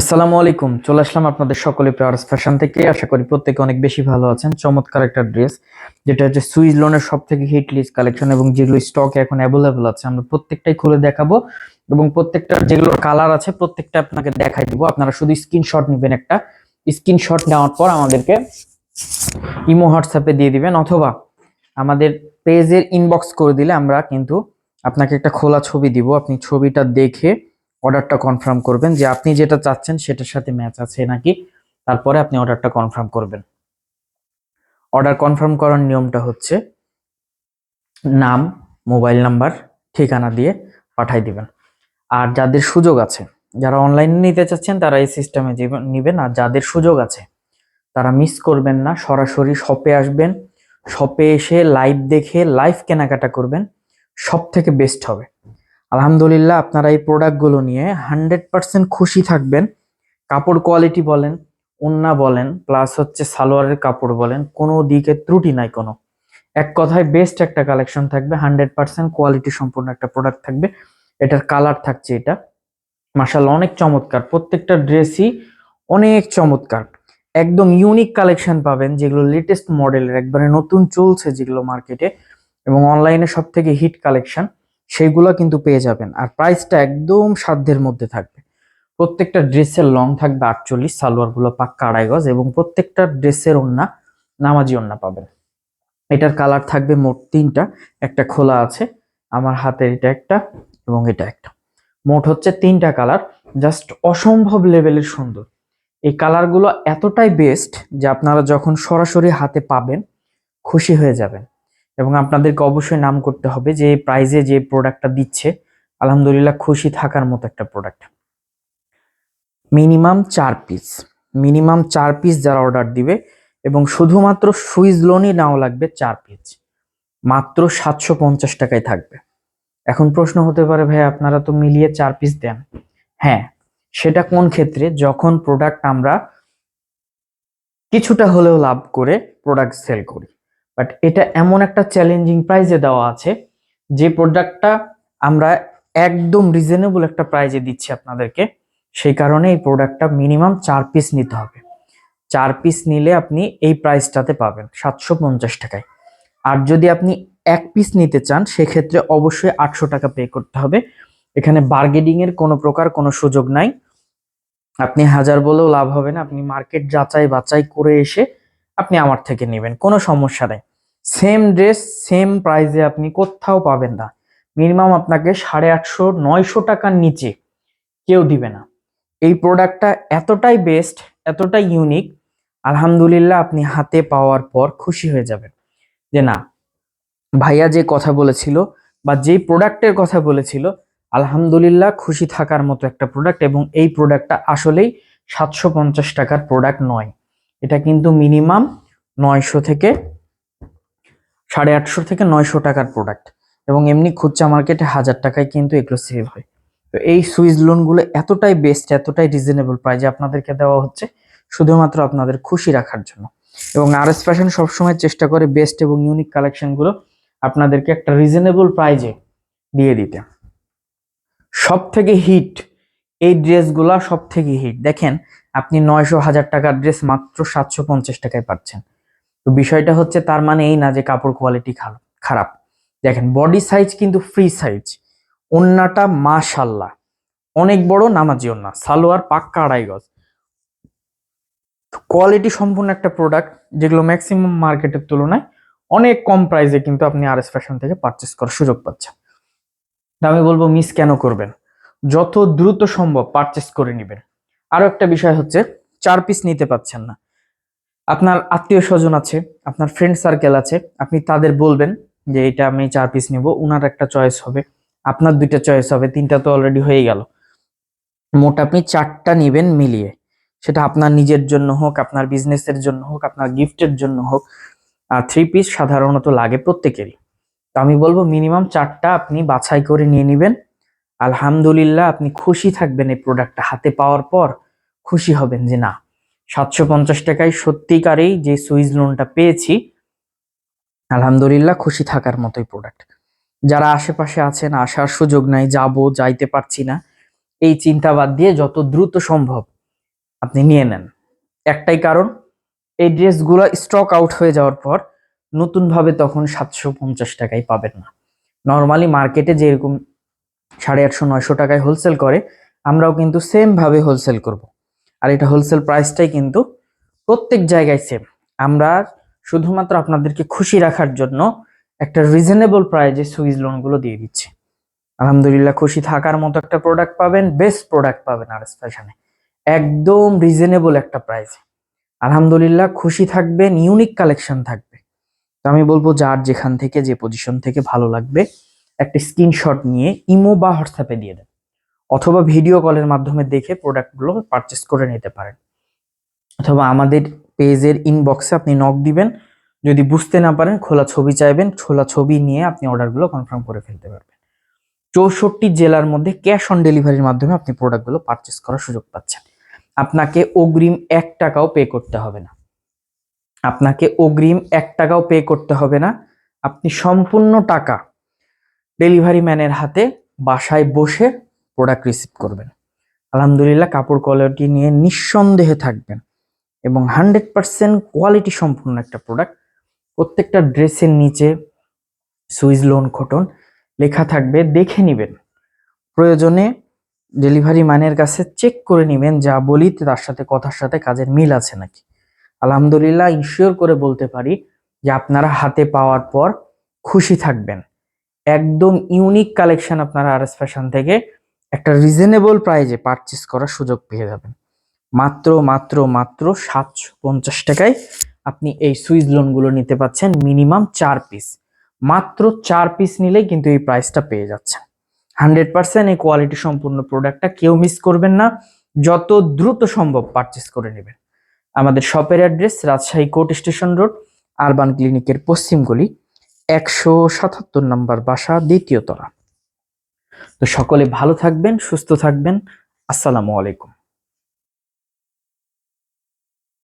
আসসালামু আলাইকুম, চলে আসলাম আপনাদের সকলে পেয়ারস ফ্যাশন থেকে। আশা করি প্রত্যেকে অনেক বেশি ভালো আছেন। চমৎকার একটা ড্রেস, যেটা হচ্ছে সুইস লোনের সব থেকে হিট লিস্ট কালেকশন এবং যেগুলো স্টকে এখন অ্যাভেলেবল আছে, আমরা প্রত্যেকটাই খুলে দেখাবো এবং প্রত্যেকটা যেগুলো কালার আছে প্রত্যেকটা আপনাকে দেখাই দিব। আপনারা শুধু স্ক্রিনশট নেবেন, একটা স্ক্রিনশট নেওয়ার পর আমাদেরকে ইমো হোয়াটসঅ্যাপে দিয়ে দিবেন, অথবা আমাদের পেজের ইনবক্স করে দিলে আমরা কিন্তু আপনাকে একটা খোলা ছবি দিব। আপনি ছবিটা দেখে অর্ডারটা কনফার্ম করবেন যে আপনি যেটা চাচ্ছেন সেটার সাথে ম্যাচ আছে নাকি, তারপরে আপনি অর্ডারটা কনফার্ম করবেন। অর্ডার কনফার্ম করার নিয়মটা হচ্ছে নাম, মোবাইল নাম্বার, ঠিকানা দিয়ে পাঠাই দিবেন। আর যাদের সুযোগ আছে, যারা অনলাইনে নিতে চাচ্ছেন তারা এই সিস্টেমে নেবেন, আর যাদের সুযোগ আছে তারা মিস করবেন না, সরাসরি শপে আসবেন। শপে এসে লাইভ দেখে লাইভ কেনাকাটা করবেন, সব থেকে বেস্ট হবে। আলহামদুলিল্লাহ, আপনারা এই প্রোডাক্টগুলো নিয়ে 100% খুশি থাকবেন। কাপড় কোয়ালিটি বলেন, ওন্না বলেন, প্লাস হচ্ছে সালোয়ারের কাপড় বলেন, কোনো দিকে ত্রুটি নাই কোনো। এক কথায় বেস্ট একটা কালেকশন থাকবে, 100% কোয়ালিটি সম্পূর্ণ একটা প্রোডাক্ট থাকবে। এটার কালার থাকছে এটা মাশাআল্লাহ অনেক চমৎকার, প্রত্যেকটা ড্রেসই অনেক চমৎকার। একদম ইউনিক কালেকশন পাবেন, যেগুলো লেটেস্ট মডেলের, একবারে নতুন চলছে যেগুলো মার্কেটে এবং অনলাইনে সব থেকে হিট কালেকশন, সেইগুলো কিন্তু পেয়ে যাবেন। আর প্রাইসটা একদম সাধ্যের মধ্যে থাকবে। প্রত্যেকটা ড্রেসের লং থাকবে 48, সালোয়ার গুলো পাক্কা 2.5 গজ এবং প্রত্যেকটা ড্রেসের ওন্না নামাজি ওন্না পাবেন। এটার কালার থাকবে মোট 3টা, একটা খোলা আছে আমার হাতের, এটা একটা এবং এটা একটা, মোট হচ্ছে 3টা কালার। জাস্ট অসম্ভব লেভেলের সুন্দর। এই কালারগুলো এতটাই বেস্ট যে আপনারা যখন সরাসরি হাতে পাবেন খুশি হয়ে যাবেন। এবং আপনাদেরকে অবশ্যই নাম করতে হবে যে এই প্রাইজে যে প্রোডাক্টটা দিচ্ছে আলহামদুলিল্লাহ খুশি থাকার মতো একটা product. Minimum 4 piece, minimum 4 piece যারা অর্ডার দিবে, এবং শুধুমাত্র সুইস লোনই নাও লাগবে 4 পিস, মাত্র 750 টাকায় থাকবে। এখন প্রশ্ন হতে পারে, ভাই আপনারা তো মিলিয়ে 4 পিস দেন। হ্যাঁ, সেটা কোন ক্ষেত্রে? যখন প্রোডাক্ট আমরা কিছুটা হলেও লাভ করে প্রোডাক্ট সেল করি। বাট এটা এমন একটা চ্যালেঞ্জিং প্রাইসে দেওয়া আছে যে প্রোডাক্টটা আমরা একদম রিজনেবল একটা প্রাইসে দিচ্ছি আপনাদেরকে। সেই কারণে এই প্রোডাক্টটা মিনিমাম 4 পিস নিতে হবে। 4 পিস নিলে আপনি এই প্রাইসটাতে পাবেন 750 টাকায়। আর যদি আপনি 1 পিস নিতে চান সেক্ষেত্রে অবশ্যই 800 টাকা পে করতে হবে। এখানে বার্গেনিং এর কোনো প্রকার কোনো সুযোগ নাই। আপনি হাজার বলেও লাভ হবে না, আপনি মার্কেট যাচাই বাছাই করে এসে আপনি আমার থেকে নেবেন, কোনো সমস্যা নেই। সেম ড্রেস সেম প্রাইসে আপনি কোথাও পাবেন না। মিনিমাম আপনাকে 850-900 টাকার নিচে কেউ দিবে না। এই প্রোডাক্টটা এতটাই বেস্ট, এতটাই ইউনিক, আলহামদুলিল্লাহ আপনি হাতে পাওয়ার পর খুশি হয়ে যাবেন যে না, ভাইয়া যে কথা বলেছিল বা যেই প্রোডাক্টের কথা বলেছিল, আলহামদুলিল্লাহ খুশি থাকার মতো একটা প্রোডাক্ট। এবং এই প্রোডাক্টটা আসলেই 750 টাকার প্রোডাক্ট নয়, এটা কিন্তু মিনিমাম 900 থেকে 850 থেকে 900 টাকার প্রোডাক্ট। এবং এমনি খুচরা মার্কেটে 1000 টাকায় কিন্তু এগুলো সেল হয়। তো এই সুইস লোনগুলো এতটাই বেস্ট, এতটাই রিজনেবল প্রাইসে আপনাদেরকে দেওয়া হচ্ছে শুধুমাত্র আপনাদের খুশি রাখার জন্য। এবং আরএস ফ্যাশন সবসময় চেষ্টা করে বেস্ট এবং ইউনিক কালেকশনগুলো আপনাদেরকে একটা রিজনেবল প্রাইজে দিয়ে দিতে। সব থেকে হিট এই ড্রেসগুলা, সব থেকে হিট। দেখেন, আপনি 900-1000 টাকার ড্রেস মাত্র 750 টাকায় পাচ্ছেন। তো বিষয়টা হচ্ছে তার মানে এই না যে কাপড় কোয়ালিটি খারাপ। দেখেন, বডি সাইজ কিন্তু ফ্রি সাইজ, ওন্নাটা মাশাল্লাহ অনেক বড় নামাজি ওন্না, সালোয়ার পাক্কা 2.5 গজ। কোয়ালিটি সম্পূর্ণ একটা প্রোডাক্ট, যেগুলো ম্যাক্সিমাম মার্কেটের তুলনায় অনেক কম প্রাইসে কিন্তু আপনি আরএস ফ্যাশন থেকে পারচেস করার সুযোগ পাচ্ছেন। আমি বলবো মিস কেন করবেন, যত দ্রুত সম্ভব পারচেস করে নেবেন। আরো একটা বিষয় হচ্ছে 4 পিস নিতে পাচ্ছেন না, আপনার আত্মীয় স্বজন আছে, আপনার ফ্রেন্ড সার্কেল আছে, আপনি তাদের বলবেন যে এটা আমি 4 পিস নিব, উনার একটা চয়েস হবে, আপনার 2টা চয়েস হবে, 3টা তো অলরেডি হয়ে গেল। মোট আপনি 4টা নিবেন মিলিয়ে, সেটা আপনার নিজের জন্য হোক, আপনার বিজনেসের জন্য হোক, আপনার গিফটের জন্য হোক। আর 3 পিস সাধারণত লাগে প্রত্যেকেরই। তো আমি বলবো মিনিমাম 4টা আপনি বাছাই করে নিয়ে নিবেন। আলহামদুলিল্লাহ আপনি খুশি থাকবেন, এই প্রোডাক্টটা হাতে পাওয়ার পর খুশি হবেন যে না, 750 টাকায় সত্যিকারেই যে সুইস লোনটা পেয়েছি, আলহামদুলিল্লাহ খুশি থাকার মতোই প্রোডাক্ট। যারা আশেপাশে আছেন, আসার সুযোগ নাই, যাইতে পারছি না, এই চিন্তা বাদ দিয়ে যত দ্রুত সম্ভব আপনি নিয়ে নেন। একটাই কারণ, এই ড্রেসগুলো স্টক আউট হয়ে যাওয়ার পর নতুন ভাবে তখন 750 টাকায় পাবেন না। নর্মালি মার্কেটে যেরকম 850 900 টাকায় হোলসেল করে, আমরাও কিন্তু সেম ভাবে হোলসেল করব। আর এটা হোলসেল প্রাইসটাই কিন্তু প্রত্যেক জায়গায় সেম। আমরা শুধুমাত্র আপনাদেরকে খুশি রাখার জন্য একটা রিজনেবল প্রাইজে সুইজ লোনগুলো দিয়ে দিচ্ছি। আলহামদুলিল্লাহ, খুশি থাকার মতো একটা প্রোডাক্ট পাবেন, বেস্ট প্রোডাক্ট পাবেন আরএস ফ্যাশনে, একদম রিজনেবল একটা প্রাইস। আলহামদুলিল্লাহ, খুশি থাকবেন, ইউনিক কালেকশন থাকবে। তো আমি বলবো, যার যেখান থেকে যে পজিশন থেকে ভালো লাগবে একটা স্ক্রিনশট নিয়ে ইমো বা হোয়াটসঅ্যাপে দিয়ে দেন, অথবা ভিডিও কলের মাধ্যমে দেখে প্রোডাক্টগুলো পারচেস করে নিতে পারেন, অথবা আমাদের পেজের ইনবক্সে আপনি নক দিবেন। যদি বুঝতে না পারেন, খোলা ছবি চাইবেন, খোলা ছবি নিয়ে আপনি অর্ডারগুলো কনফার্ম করে ফেলতে পারবেন। 64 জেলার মধ্যে ক্যাশ অন ডেলিভারির মাধ্যমে আপনি প্রোডাক্টগুলো পারচেস করার সুযোগ পাচ্ছেন। আপনাকে অগ্রিম 1 টাকাও পে করতে হবে না। আপনাকে অগ্রিম 1 টাকাও পে করতে হবে না। আপনি সম্পূর্ণ টাকা ডেলিভারি ম্যানের হাতে বাসায় বসে প্রোডাক্ট রিসিভ করবেন। আলহামদুলিল্লাহ, কাপড় কোয়ালিটি নিয়ে নিঃসন্দেহে থাকবেন এবং 100% কোয়ালিটি সম্পূর্ণ একটা প্রোডাক্ট। প্রত্যেকটা ড্রেসের নিচে সুইজ লোন কটন লেখা থাকবে, দেখে নিবেন। প্রয়োজনে ডেলিভারি ম্যানের কাছে চেক করে নিবেন, যা বলি তার সাথে কথার সাথে কাজের মিল আছে নাকি। আলহামদুলিল্লাহ, ইনশিওর করে বলতে পারি যে আপনারা হাতে পাওয়ার পর খুশি থাকবেন। একদম ইউনিক কালেকশন আপনারা আরএস ফ্যাশন থেকে একটা রিজনেবল প্রাইজে পারচেস করার সুযোগ পেয়ে যাবেন। মাত্র মাত্র মাত্র 750 টাকায় আপনি এই সুইজ লোনগুলো নিতে পাচ্ছেন, মিনিমাম 4 পিস। মাত্র 4 পিস নিলেই কিন্তু এই প্রাইসটা পেয়ে যাচ্ছেন। 100% এই কোয়ালিটি সম্পূর্ণ প্রোডাক্টটা কেউ মিস করবেন না। যত দ্রুত সম্ভব পারচেস করে নেবেন। আমাদের শপের address Rajshahi court station road, urban ক্লিনিকের পশ্চিম গলি, 177 নম্বর বাসা, 2য় তলা। তো সকলে ভালো থাকবেন, সুস্থ থাকবেন। আসসালামু আলাইকুম।